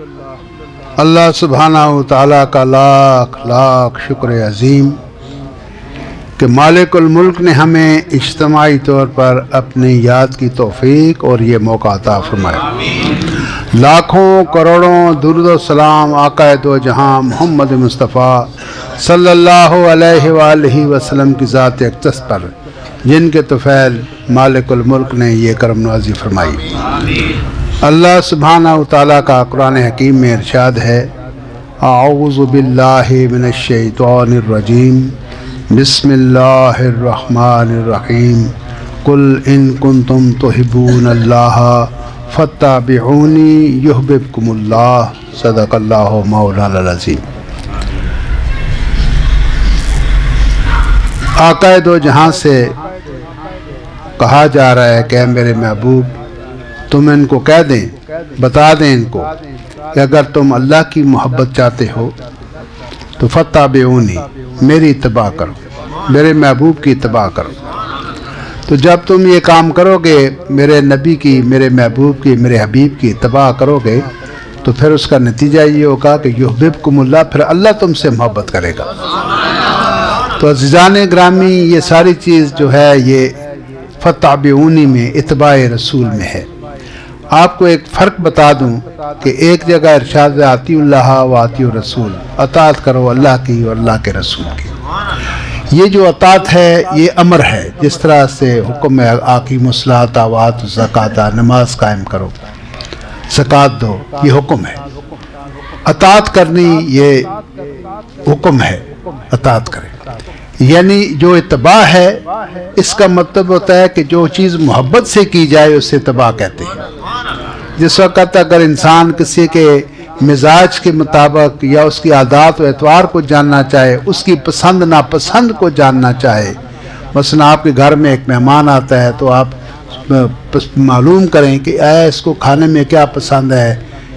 اللہ سبحانہ و تعالیٰ کا لاکھ لاکھ شکر عظیم کہ مالک الملک نے ہمیں اجتماعی طور پر اپنی یاد کی توفیق اور یہ موقع عطا فرمایا۔ لاکھوں کروڑوں درود و سلام آقا دو جہاں محمد مصطفیٰ صلی اللہ علیہ وآلہ وسلم کی ذات اقدس پر، جن کے طفیل مالک الملک نے یہ کرم نوازی فرمائی۔ اللہ سبحانہ و تعالیٰ کا قرآن حکیم میں ارشاد ہے، اعوذ باللہ من الشیطان الرجیم، بسم اللہ الرحمن الرحیم، قل ان کنتم تحبون اللہ فاتبعونی یحببکم اللہ، صدق اللہ مولانا العظیم۔ آقا دو جہاں سے کہا جا رہا ہے کہ اے میرے محبوب، تم ان کو کہہ دیں، بتا دیں ان کو کہ اگر تم اللہ کی محبت چاہتے ہو تو فاتبعونی، میری اتباع کرو، میرے محبوب کی اتباع کرو۔ تو جب تم یہ کام کرو گے، میرے نبی کی، میرے محبوب کی، میرے حبیب کی اتباع کرو گے، تو پھر اس کا نتیجہ یہ ہوگا کہ یحببکم اللہ، پھر اللہ تم سے محبت کرے گا۔ تو عزیزان گرامی، یہ ساری چیز جو ہے یہ فاتبعونی میں، اتباع رسول میں ہے۔ آپ کو ایک فرق بتا دوں کہ ایک جگہ ارشاد ہے اطیعوا اللہ و اطیعوا الرسول، اطاعت کرو اللہ کی اور اللہ کے رسول کی۔ یہ جو اطاعت ہے یہ امر ہے، جس طرح سے حکم ہے اقیموا الصلاۃ وآتوا الزکاۃ، نماز قائم کرو، زکوٰۃ دو، یہ حکم ہے۔ اطاعت کرنی یہ حکم ہے، اطاعت کریں۔ یعنی جو اتباع ہے اس کا مطلب ہوتا ہے کہ جو چیز محبت سے کی جائے اسے اتباع کہتے ہیں۔ جس وقت اگر انسان کسی کے مزاج کے مطابق یا اس کی عادات و اطوار کو جاننا چاہے، اس کی پسند ناپسند کو جاننا چاہے، مثلا آپ کے گھر میں ایک مہمان آتا ہے تو آپ معلوم کریں کہ اس کو کھانے میں کیا پسند ہے،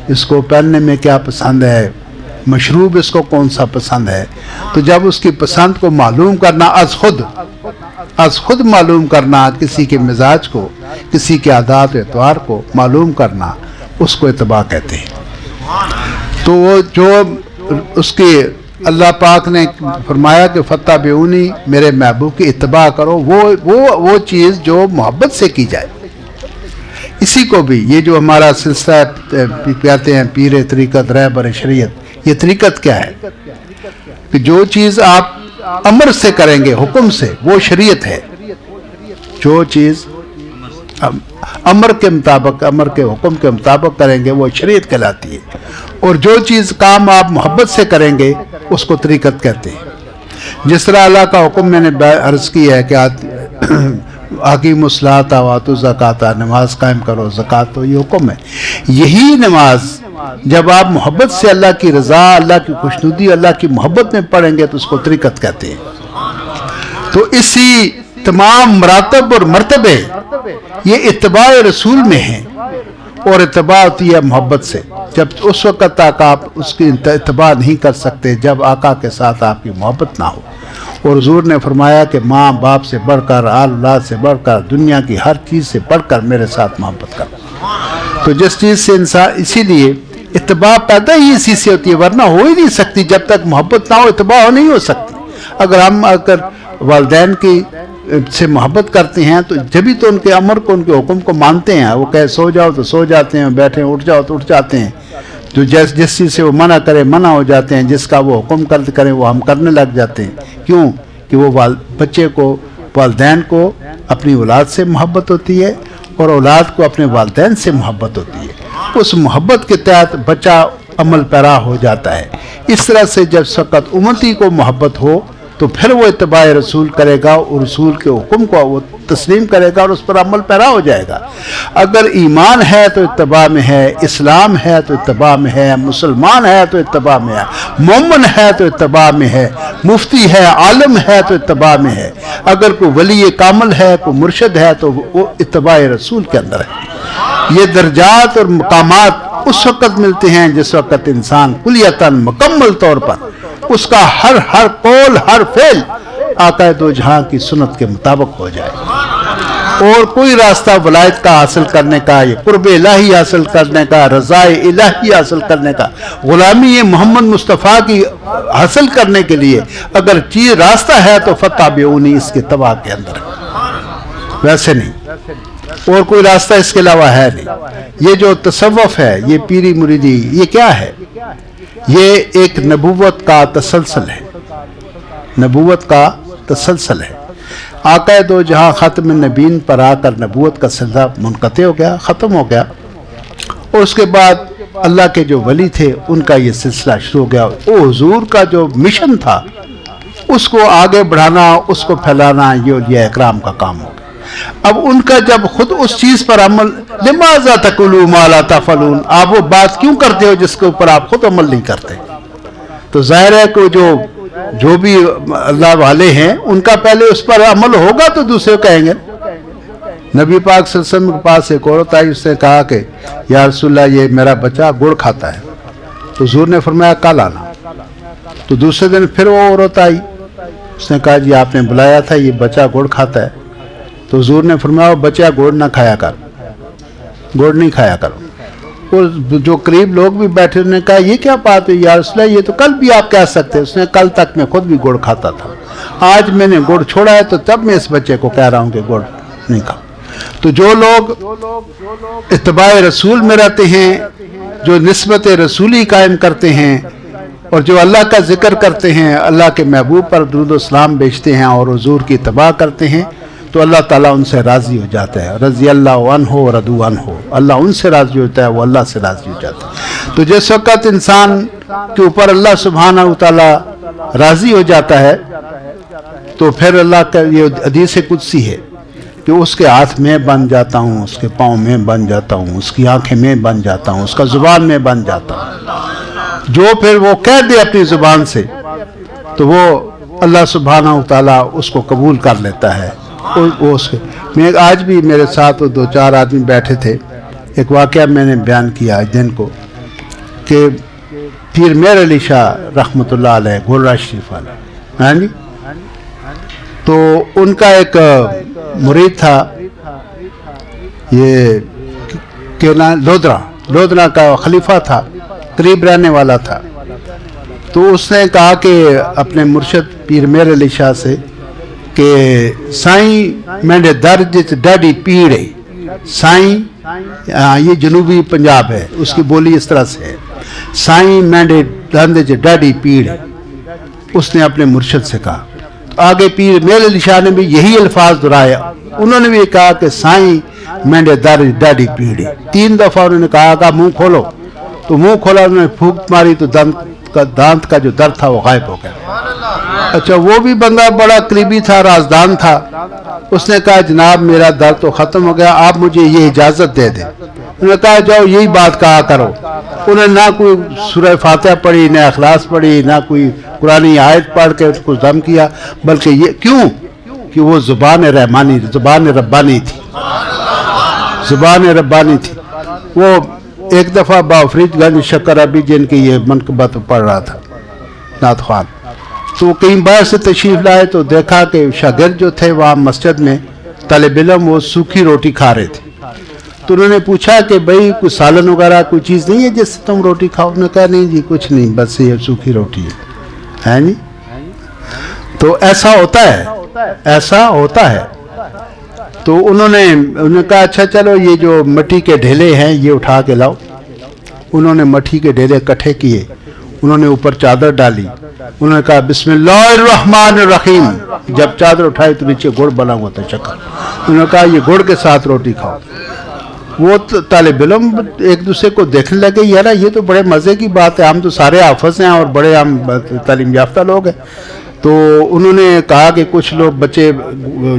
اس کو پہننے میں کیا پسند ہے، مشروب اس کو کون سا پسند ہے۔ تو جب اس کی پسند کو معلوم کرنا، از خود معلوم کرنا، کسی کے مزاج کو، کسی کے عادات و اطوار کو معلوم کرنا، اس کو اتباع کہتے ہیں۔ تو وہ جو اس کی اللہ پاک نے فرمایا کہ فاتبعونی، میرے محبوب کی اتباع کرو، وہ چیز جو محبت سے کی جائے۔ اسی کو بھی یہ جو ہمارا سلسلہ کہتے ہیں پیر طریقت رہبر شریعت، یہ طریقت کیا ہے کہ جو چیز آپ امر سے کریں گے، حکم سے، وہ شریعت ہے۔ جو چیز امر کے مطابق، امر کے حکم کے مطابق کریں گے وہ شریعت کہلاتی ہے، اور جو چیز کام آپ محبت سے کریں گے اس کو طریقت کہتے ہیں۔ جس طرح اللہ کا حکم میں نے عرض کی ہے کہ اقیموا الصلاۃ وآتوا الزکاۃ، نماز قائم کرو، زکوٰۃ دو، یہ حکم ہے۔ یہی نماز جب آپ محبت سے اللہ کی رضا، اللہ کی خوشنودی، اللہ کی محبت میں پڑھیں گے تو اس کو طریقت کہتے ہیں۔ تو اسی تمام مراتب اور مرتبے یہ اتباع رسول میں ہیں، اور اتباع ہوتی ہے محبت سے۔ جب اس وقت تک آپ اس کی اتباع نہیں کر سکتے جب آقا کے ساتھ آپ کی محبت نہ ہو۔ اور حضور نے فرمایا کہ ماں باپ سے بڑھ کر، اولاد سے بڑھ کر، دنیا کی ہر چیز سے بڑھ کر میرے ساتھ محبت کرو۔ تو جس چیز سے انسان، اسی لیے اتباع پیدا ہی اسی سے ہوتی ہے، ورنہ ہو ہی نہیں سکتی جب تک محبت نہ ہو، اتباع نہیں ہو سکتی۔ اگر والدین کی سے محبت کرتے ہیں تو جبھی تو ان کے امر کو، ان کے حکم کو مانتے ہیں۔ وہ کہے سو جاؤ تو سو جاتے ہیں، بیٹھیں اٹھ جاؤ تو اٹھ جاتے ہیں۔ جو جس چیز سے وہ منع کرے منع ہو جاتے ہیں، جس کا وہ حکم کریں وہ ہم کرنے لگ جاتے ہیں۔ کیوں کہ وہ بچے کو، والدین کو اپنی اولاد سے محبت ہوتی ہے، اور اولاد کو اپنے والدین سے محبت ہوتی ہے۔ اس محبت کے تحت بچہ عمل پیرا ہو جاتا ہے۔ اس طرح سے جب فقط امتی کو محبت ہو تو پھر وہ اتباع رسول کرے گا، اور رسول کے حکم کو وہ تسلیم کرے گا اور اس پر عمل پیرا ہو جائے گا۔ اگر ایمان ہے تو اتباع میں ہے، اسلام ہے تو اتباع میں ہے، مسلمان ہے تو اتباع میں ہے، مومن ہے تو اتباع میں ہے، مفتی ہے، عالم ہے تو اتباع میں ہے۔ اگر کوئی ولی کامل ہے، کوئی مرشد ہے تو وہ اتباع رسول کے اندر ہے۔ یہ درجات اور مقامات اس وقت ملتے ہیں جس وقت انسان کلیتاً مکمل طور پر اس کا ہر قول، ہر فعل آقا دو جہاں کی سنت کے مطابق ہو جائے۔ اور کوئی راستہ ولایت کا حاصل کرنے کا، یہ قرب الہی حاصل کرنے کا، رضائے الہی حاصل کرنے کا، غلامی محمد مصطفیٰ کی حاصل کرنے کے لیے اگر چیز راستہ ہے تو فتابعونی، اس کے تبع کے اندر ہے، ویسے نہیں، اور کوئی راستہ اس کے علاوہ ہے نہیں۔ یہ جو تصوف ہے، یہ پیری مریدی، یہ کیا ہے؟ یہ ایک نبوت کا تسلسل ہے، نبوت کا تسلسل ہے۔ آقا دو جہاں ختم نبین پر آ کر نبوت کا سلسلہ منقطع ہو گیا، ختم ہو گیا، اور اس کے بعد اللہ کے جو ولی تھے ان کا یہ سلسلہ شروع ہو گیا۔ وہ حضور کا جو مشن تھا اس کو آگے بڑھانا، اس کو پھیلانا، یہ اولیاء اکرام کا کام ہو گیا۔ اب ان کا جب خود اس چیز پر عمل، لماذا تقولون ما لا تفعلون، آپ وہ بات کیوں کرتے ہو جس کے اوپر آپ خود عمل نہیں کرتے؟ تو ظاہر ہے کہ جو بھی اللہ والے ہیں ان کا پہلے اس پر عمل ہوگا تو دوسرے کہیں گے۔ نبی پاک صلی اللہ علیہ وسلم کے پاس ایک عورت آئی، اس نے کہا کہ یا رسول اللہ یہ میرا بچہ گڑ کھاتا ہے، تو حضور نے فرمایا کل آنا۔ تو دوسرے دن پھر وہ عورت آئی، اس نے کہا جی آپ نے بلایا تھا، یہ بچہ گڑ کھاتا ہے، تو حضور نے فرمایا وہ بچہ گڑ نہ کھایا کر، گڑ نہیں کھایا کرو۔ اور جو قریب لوگ بھی بیٹھے انہوں نے کہا یہ کیا بات ہے یا رسول اللہ، یہ تو کل بھی آپ کہہ سکتے۔ اس نے کل تک میں خود بھی گڑ کھاتا تھا، آج میں نے گڑ چھوڑا ہے تو تب میں اس بچے کو کہہ رہا ہوں کہ گڑ نہیں کھاؤ۔ تو جو لوگ اتباع رسول میں رہتے ہیں، جو نسبت رسولی قائم کرتے ہیں، اور جو اللہ کا ذکر کرتے ہیں، اللہ کے محبوب پر درود و سلام بیچتے ہیں اور حضور کی اتباع کرتے ہیں، تو اللہ تعالیٰ ان سے راضی ہو جاتا ہے۔ رضی اللہ عنہ و رضوا عنہ، اللہ ان سے راضی ہوتا ہے، وہ اللہ سے راضی ہو جاتا ہے۔ تو جس وقت انسان کے اوپر اللہ سبحانہ و تعالیٰ راضی ہو جاتا ہے تو پھر اللہ کا یہ حدیث قدسی ہے کہ اس کے ہاتھ میں بن جاتا ہوں، اس کے پاؤں میں بن جاتا ہوں، اس کی آنکھیں میں بن جاتا ہوں، اس کا زبان میں بن جاتا ہوں۔ جو پھر وہ کہہ دے اپنی زبان سے تو وہ اللہ سبحانہ و تعالیٰ اس کو قبول کر لیتا ہے۔ میں آج بھی میرے ساتھ وہ دو چار آدمی بیٹھے تھے، ایک واقعہ میں نے بیان کیا آج دن کو کہ پیر میر علی شاہ رحمۃ اللہ علیہ گولڑا شریف والا، ہاں جی، تو ان کا ایک مرید تھا، یہ لودھرا کا خلیفہ تھا، قریب رہنے والا تھا۔ تو اس نے کہا کہ اپنے مرشد پیر میر علی شاہ سے کہ سائیں میرے درد ڈاڈی پیڑ ہے، سائیں یہ جنوبی پنجاب ہے، اس کی بولی اس طرح سے ہے، سائیں میرے درد ڈاڈی پیڑ ہے، اس نے اپنے مرشد سے کہا۔ تو آگے پیر میر علی شاہ نے بھی یہی الفاظ دہرایا، انہوں نے بھی کہا کہ سائیں میرے درد ڈاڈی پیڑ ہے۔ 3 دفعہ انہوں نے کہا کہ منہ کھولو، تو منہ کھولا، انہوں نے پھونک ماری تو دانت کا جو درد تھا وہ غائب ہو گیا۔ اچھا، وہ بھی بندہ بڑا قریبی تھا، رازدان تھا، اس نے کہا جناب میرا درد تو ختم ہو گیا، آپ مجھے یہ اجازت دے دیں۔ انہوں نے کہا جاؤ یہی بات کہا کرو۔ انہوں نے نہ کوئی سورہ فاتحہ پڑھی، نہ اخلاص پڑھی، نہ کوئی قرآن آیت پڑھ کے اس کو ضم کیا، بلکہ یہ کیوں کہ وہ زبان ربانی تھی، زبان ربانی تھی۔ وہ ایک دفعہ بافریج گنج شکر ابھی جن کی یہ منقبت پڑھ رہا تھا نعت خوان، تو کہیں باہر سے تشریف لائے تو دیکھا کہ شاگرد جو تھے وہاں مسجد میں طالب علم وہ سوکھی روٹی کھا رہے تھے۔ تو انہوں نے پوچھا کہ بھئی کوئی سالن وغیرہ کوئی چیز نہیں ہے جس سے تم روٹی کھاؤ؟ انہوں نے کہا نہیں جی کچھ نہیں، بس یہ سوکھی روٹی ہے نہیں۔ تو ایسا ہوتا ہے، ایسا ہوتا ہے۔ تو انہوں نے کہا اچھا چلو یہ جو مٹی کے ڈھیلے ہیں یہ اٹھا کے لاؤ۔ انہوں نے مٹی کے ڈھیلے اکٹھے کیے، انہوں نے اوپر چادر ڈالی، انہوں نے کہا بسم اللہ الرحمن الرحیم، جب چادر اٹھائی تو نیچے گڑ بنا ہوا تھا چکر، انہوں نے کہا یہ گڑ کے ساتھ روٹی کھاؤ۔ وہ طالب علم ایک دوسرے کو دیکھنے لگے، یار یہ تو بڑے مزے کی بات ہے، ہم تو سارے حافظ ہیں اور بڑے ہم تعلیم یافتہ لوگ ہیں۔ تو انہوں نے کہا کہ کچھ لوگ بچے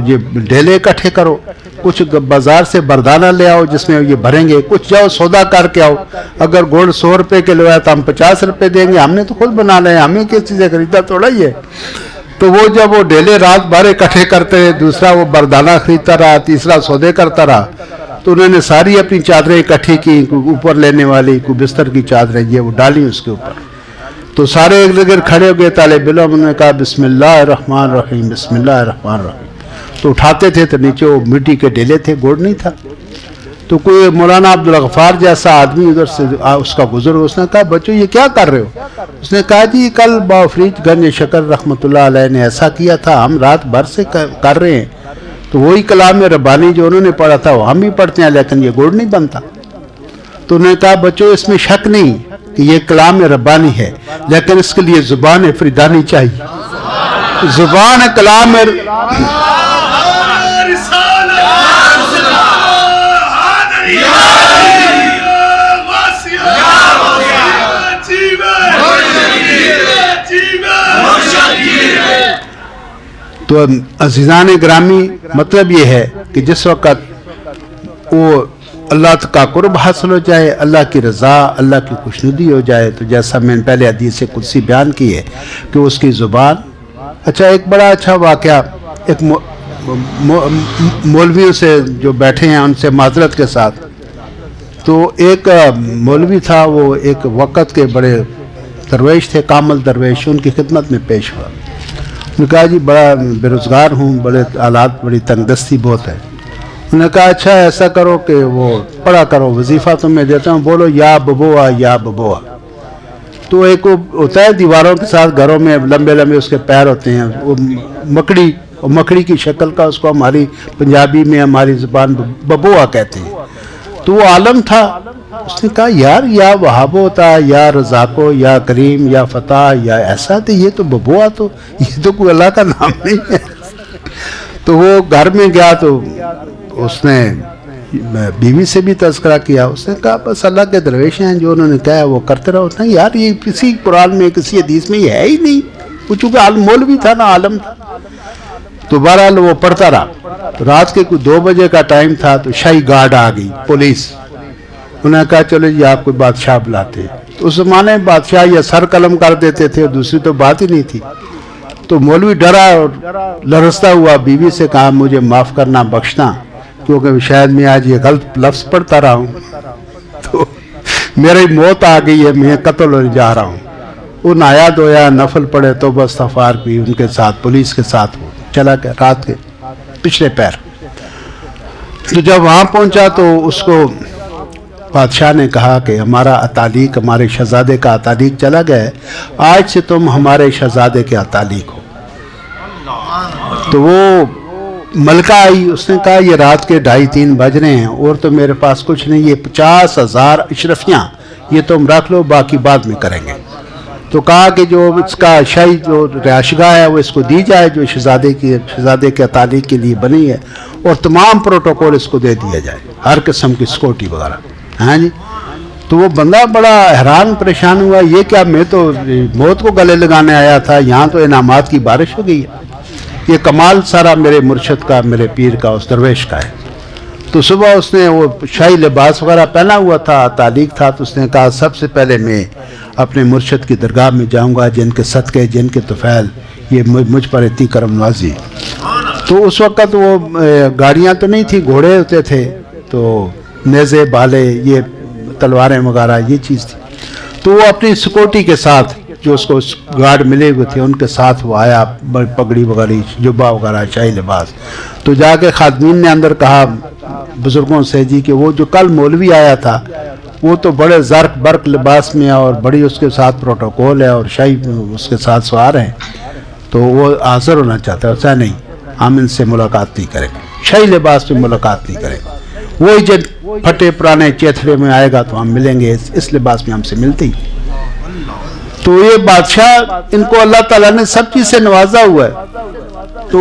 یہ ڈھیلے اکٹھے کرو، کچھ بازار سے بردانہ لے آؤ جس میں یہ بھریں گے، کچھ جاؤ سودا کر کے آؤ، اگر گڑ 100 روپے کلو ہے تو ہم 50 روپے دیں گے، ہم نے تو خود بنا لے، ہمیں کس چیزیں خریدا تھوڑا ہی ہے۔ تو وہ جب وہ ڈھیلے رات بھر اکٹھے کرتے رہے، دوسرا وہ بردانہ خریدتا رہا، تیسرا سودے کرتا رہا، تو انہوں نے ساری اپنی چادریں اکٹھی کی، کوئی اوپر لینے والی، کوئی بستر کی چادریں یہ وہ ڈالی اس کے اوپر۔ تو سارے ایک جگہ کھڑے ہو گئے طالب علم، انہوں نے کہا بسم اللہ الرحمن الرحیم، بسم اللہ الرحمن الرحیم۔ تو اٹھاتے تھے تو نیچے وہ مٹی کے ڈیلے تھے, گوڑ نہیں تھا. تو کوئی مولانا عبدالغفار جیسا آدمی ادھر سے اس کا گزر, اس نے کہا بچوں یہ کیا کر رہے ہو؟ اس نے کہا جی کل باوفریج گنج شکر رحمۃ اللہ علیہ نے ایسا کیا تھا, ہم رات بھر سے کر رہے ہیں, تو وہی کلام ربانی جو انہوں نے پڑھا تھا وہ ہم بھی پڑھتے ہیں, لیکن یہ گڑ نہیں بنتا. تو انہوں نے کہا بچوں اس میں شک نہیں کہ یہ کلام ربانی ہے, لیکن اس کے لیے زبان فریدانی چاہیے. زبان کلام تو عزیزان گرامی, مطلب یہ ہے کہ جس وقت وہ اللہ کا قرب حاصل ہو جائے, اللہ کی رضا, اللہ کی خوشنودی ہو جائے, تو جیسا میں نے پہلے حدیث قدسی بیان کی ہے کہ اس کی زبان. اچھا ایک بڑا اچھا واقعہ, ایک مولویوں سے جو بیٹھے ہیں ان سے معذرت کے ساتھ, تو ایک مولوی تھا, وہ ایک وقت کے بڑے درویش تھے, کامل درویش, ان کی خدمت میں پیش ہوا. انہوں نے کہا جی بڑا بے روزگار ہوں, بڑے حالات, بڑی تنگ دستی بہت ہے. انہوں نے کہا اچھا ایسا کرو کہ وہ پڑھا کرو, وظیفہ تمہیں دیتا ہوں, بولو یا ببوا یا ببوا. تو ایک وہ ہوتا ہے دیواروں کے ساتھ گھروں میں لمبے لمبے اس کے پیر ہوتے ہیں, وہ مکڑی, اور مکڑی کی شکل کا, اس کو ہماری پنجابی میں ہماری زبان ببوا کہتے ہیں. تو وہ عالم تھا, اس نے کہا یار یا وہاب ہوتا, یا رزاقو, یا کریم, یا فتح, یا ایسا, تو یہ تو ببوا, تو یہ تو کوئی اللہ کا نام نہیں ہے. تو وہ گھر میں گیا تو اس نے بیوی سے بھی تذکرہ کیا. اس نے کہا بس اللہ کے درویش ہیں, جو انہوں نے کہا وہ کرتے رہو. نہیں یار یہ کسی قرآن میں کسی حدیث میں یہ ہے ہی نہیں. وہ چونکہ مولوی تھا نا, عالم تھا. تو بہرحال وہ پڑھتا رہا. رات کے کوئی 2 بجے کا ٹائم تھا, تو شاہی گارڈ آ گئی, پولیس. انہوں نے کہا چلو جی آپ کوئی بادشاہ بلاتے ہیں. تو اس زمانے میں بادشاہ یا سر قلم کر دیتے تھے, اور دوسری تو بات ہی نہیں تھی. تو مولوی ڈرا اور لرزتا ہوا بیوی سے کہا مجھے معاف کرنا, بخشنا, کیونکہ شاید میں آج یہ غلط لفظ پڑھتا رہا ہوں, تو میری موت آ گئی ہے, میں قتل ہونے جا رہا ہوں. وہ نہایا دھویا, نفل پڑھے, توبہ استغفار کی, ان کے ساتھ پولیس کے ساتھ وہ چلا گیا رات کے پچھلے پیر. تو جب وہاں پہنچا تو اس کو بادشاہ نے کہا کہ ہمارا اتالیق, ہمارے شہزادے کا اتالیق چلا گیا ہے, آج سے تم ہمارے شہزادے کے اتالیق ہو. تو وہ ملکہ آئی, اس نے کہا یہ رات کے 2:30-3 بج رہے ہیں, اور تو میرے پاس کچھ نہیں, یہ 50,000 اشرفیاں یہ تم رکھ لو, باقی بعد میں کریں گے. تو کہا کہ جو اس کا شاہی جو رہائش گاہ ہے وہ اس کو دی جائے, جو شہزادے کے اتالیق کے لیے بنی ہے, اور تمام پروٹوکول اس کو دے دیا جائے, ہر قسم کی سکیورٹی وغیرہ. ہاں جی. تو وہ بندہ بڑا حیران پریشان ہوا, یہ کیا, میں تو موت کو گلے لگانے آیا تھا, یہاں تو انعامات کی بارش ہو گئی ہے. یہ کمال سارا میرے مرشد کا, میرے پیر کا, اس درویش کا ہے. تو صبح اس نے وہ شاہی لباس وغیرہ پہنا ہوا تھا, تعلیق تھا, تو اس نے کہا سب سے پہلے میں اپنے مرشد کی درگاہ میں جاؤں گا, جن کے صدقے, جن کے طفیل یہ مجھ پر اتنی کرم نوازی. تو اس وقت وہ گاڑیاں تو نہیں تھی, گھوڑے ہوتے تھے, تو نیزے, بالے, یہ تلواریں وغیرہ یہ چیز تھی. تو وہ اپنی سکیورٹی کے ساتھ, جو اس کو گارڈ ملے ہوئے تھے, ان کے ساتھ وہ آیا, پگڑی وغیرہ, جبہ وغیرہ, شاہی لباس. تو جا کے خادمین نے اندر کہا بزرگوں سے جی کہ وہ جو کل مولوی آیا تھا وہ تو بڑے زرق برق لباس میں, اور بڑی اس کے ساتھ پروٹوکول ہے, اور شاہی اس کے ساتھ سوار ہیں, تو وہ حاضر ہونا چاہتا ہے. ایسا نہیں, ہم ان سے ملاقات نہیں کریں, شاہی لباس میں ملاقات نہیں کریں. وہی جب پھٹے پرانے چیتھڑے میں آئے گا تو ہم ملیں گے, اس لباس میں ہم سے ملتے ہی. تو یہ بادشاہ, ان کو اللہ تعالیٰ نے سب چیز سے نوازا ہوا ہے. تو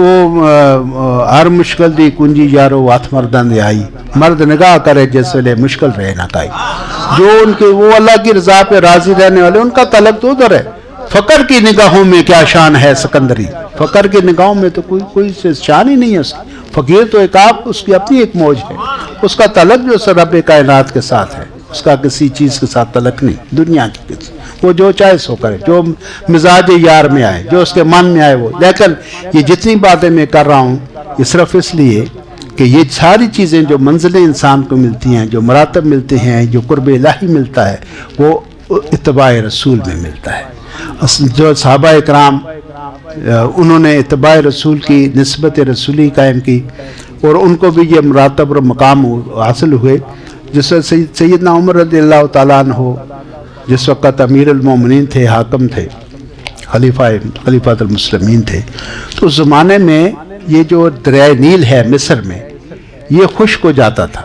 ہر مشکل دی کنجی یارو ہاتھ مردان دے آئی, مرد نگاہ کرے جس ویلے مشکل رہے نہ کائی. جو ان کے وہ اللہ کی رضا پہ راضی رہنے والے, ان کا طلب تو ادھر ہے. فقر کی نگاہوں میں کیا شان ہے سکندری, فقر کی نگاہوں میں تو کوئی شان ہی نہیں ہے اس کی. فقیر تو ایک آپ, اس کی اپنی ایک موج ہے, اس کا تعلق جو رب کائنات کے ساتھ ہے, اس کا کسی چیز کے ساتھ تعلق نہیں, دنیا کی کسی. وہ جو چاہے سو کرے, جو مزاج یار میں آئے, جو اس کے من میں آئے وہ. لیکن یہ جتنی باتیں میں کر رہا ہوں یہ صرف اس لیے کہ یہ ساری چیزیں جو منزلیں انسان کو ملتی ہیں, جو مراتب ملتے ہیں, جو قرب الہی ملتا ہے, وہ اتباع رسول میں ملتا ہے. جو صحابہ اکرام انہوں نے اتباع رسول کی نسبت رسولی قائم کی اور ان کو بھی یہ مراتب اور مقام حاصل ہوئے جس وقت سیدنا عمر رضی اللہ تعالیٰ عنہ جس وقت امیر المومنین تھے، حاکم تھے، خلیفۃ المسلمین تھے، تو اس زمانے میں یہ جو دریائے نیل ہے مصر میں یہ خشک ہو جاتا تھا،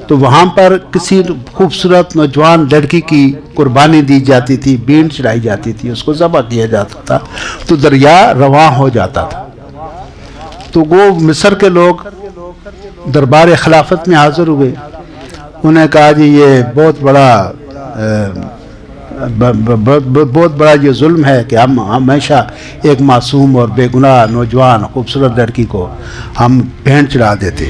تو وہاں پر کسی خوبصورت نوجوان لڑکی کی قربانی دی جاتی تھی، بھیڑ چڑھائی جاتی تھی، اس کو ذبح کیا جاتا تھا تو دریا رواں ہو جاتا تھا۔ تو وہ مصر کے لوگ دربار خلافت میں حاضر ہوئے، انہوں نے کہا جی یہ بہت بڑا یہ ظلم ہے کہ ہم ہمیشہ ایک معصوم اور بے گناہ نوجوان خوبصورت لڑکی کو ہم بھینٹ چڑھا دیتے۔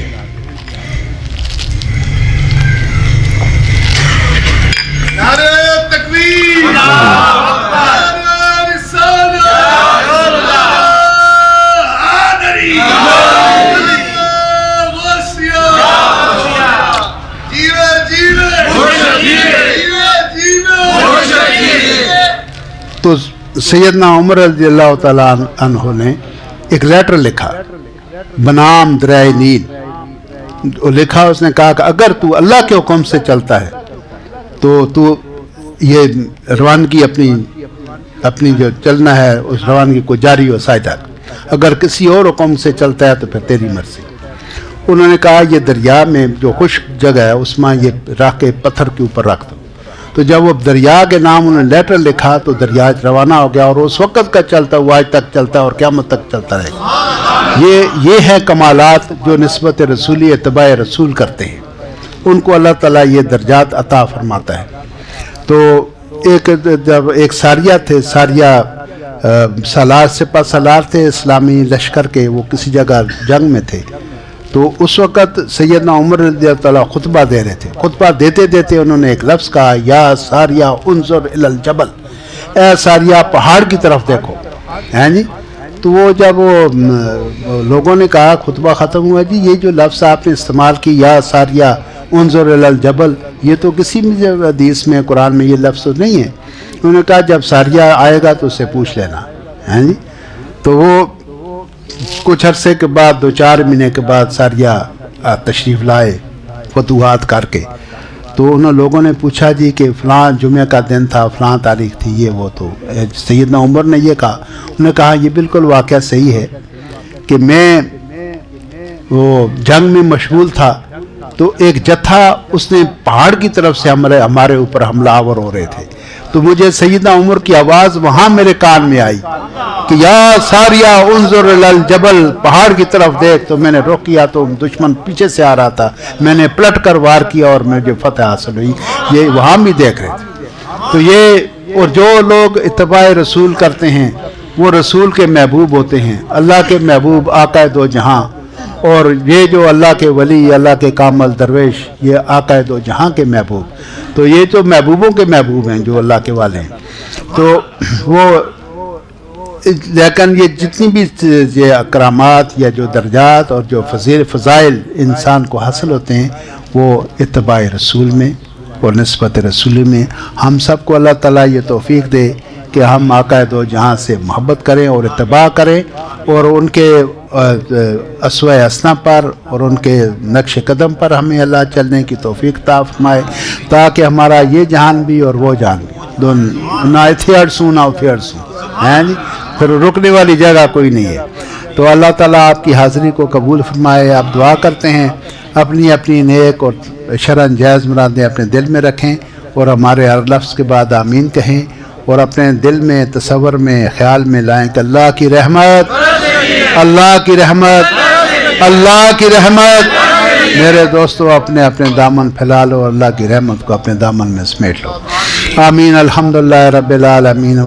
تو سیدنا عمر رضی اللہ تعالیٰ عنہ نے ایک لیٹر لکھا بنام دریائے نیل، لکھا، اس نے کہا کہ اگر تو اللہ کے حکم سے چلتا ہے تو یہ روانگی اپنی جو چلنا ہے اس روانگی کو جاری و سائدہ، اگر کسی اور حکم سے چلتا ہے تو پھر تیری مرضی۔ انہوں نے کہا یہ دریا میں جو خشک جگہ ہے اس میں یہ رکھ کے پتھر کے اوپر رکھ دو۔ تو جب وہ دریا کے نام انہوں نے لیٹر لکھا تو دریا روانہ ہو گیا اور اس وقت کا چلتا ہوا آج تک چلتا ہے اور قیامت تک چلتا رہے گا۔ یہ ہے کمالات جو نسبت رسولی اتباع رسول کرتے ہیں، ان کو اللہ تعالیٰ یہ درجات عطا فرماتا ہے۔ تو جب ایک ساریہ تھے، ساریہ سپہ سالار تھے اسلامی لشکر کے، وہ کسی جگہ جنگ میں تھے، تو اس وقت سیدنا عمر رضی اللہ تعالیٰ خطبہ دے رہے تھے، خطبہ دیتے دیتے انہوں نے ایک لفظ کہا، یا ساریہ انظر الی الجبل، اے ساریہ پہاڑ کی طرف دیکھو، ہیں جی۔ تو وہ جب لوگوں نے کہا خطبہ ختم ہوا، جی یہ جو لفظ آپ نے استعمال کی یا ساریہ انظر الی الجبل، یہ تو کسی بھی حدیث میں قرآن میں یہ لفظ نہیں ہے۔ انہوں نے کہا جب ساریہ آئے گا تو اس سے پوچھ لینا، ہیں جی۔ تو وہ کچھ عرصے کے بعد 2-4 مہینے کے بعد ساریہ تشریف لائے فتوحات کر کے، تو انہوں لوگوں نے پوچھا جی کہ فلاں جمعہ کا دن تھا، فلاں تاریخ تھی، یہ وہ، تو سیدنا عمر نے یہ کہا، انہوں نے کہا یہ بالکل واقعہ صحیح ہے کہ میں وہ جنگ میں مشغول تھا تو ایک جتھا اس نے پہاڑ کی طرف سے ہمارے اوپر حملہ آور ہو رہے تھے، تو مجھے سیدنا عمر کی آواز وہاں میرے کان میں آئی کہ یا ساریہ انظر الی الجبل، پہاڑ کی طرف دیکھ، تو میں نے رخ کیا تو دشمن پیچھے سے آ رہا تھا، میں نے پلٹ کر وار کیا اور مجھے فتح حاصل ہوئی، یہ وہاں بھی دیکھ رہے تھے۔ تو یہ اور جو لوگ اتباع رسول کرتے ہیں وہ رسول کے محبوب ہوتے ہیں، اللہ کے محبوب، آقا دو جہاں، اور یہ جو اللہ کے ولی، اللہ کے کامل درویش، یہ آقا دو جہاں کے محبوب، تو یہ تو محبوبوں کے محبوب ہیں جو اللہ کے والے ہیں۔ تو وہ لیکن یہ جتنی بھی یہ اکرامات یا جو درجات اور جو فضائل انسان کو حاصل ہوتے ہیں وہ اتباع رسول میں اور نسبت رسول میں۔ ہم سب کو اللہ تعالیٰ یہ توفیق دے کہ ہم آقا دو جہاں سے محبت کریں اور اتباع کریں اور ان کے اسوہ حسنہ پر اور ان کے نقش قدم پر ہمیں اللہ چلنے کی توفیق عطا فرمائے، تاکہ ہمارا یہ جہان بھی اور وہ جہان بھی دونوں نہ اتھیڑسوں نہ اتھیڑسوں، ہیں جی، پھر رکنے والی جگہ کوئی نہیں ہے۔ تو اللہ تعالیٰ آپ کی حاضری کو قبول فرمائے۔ آپ دعا کرتے ہیں اپنی اپنی نیک اور شرعاً جائز مرادیں اپنے دل میں رکھیں اور ہمارے ہر لفظ کے بعد آمین کہیں، اور اپنے دل میں تصور میں خیال میں لائیں کہ اللہ کی رحمت، اللہ کی رحمت، اللہ کی رحمت۔ میرے دوستو اپنے اپنے دامن پھیلا لو، اللہ کی رحمت کو اپنے دامن میں سمیٹ لو۔ آمین۔ الحمدللہ رب العالمین۔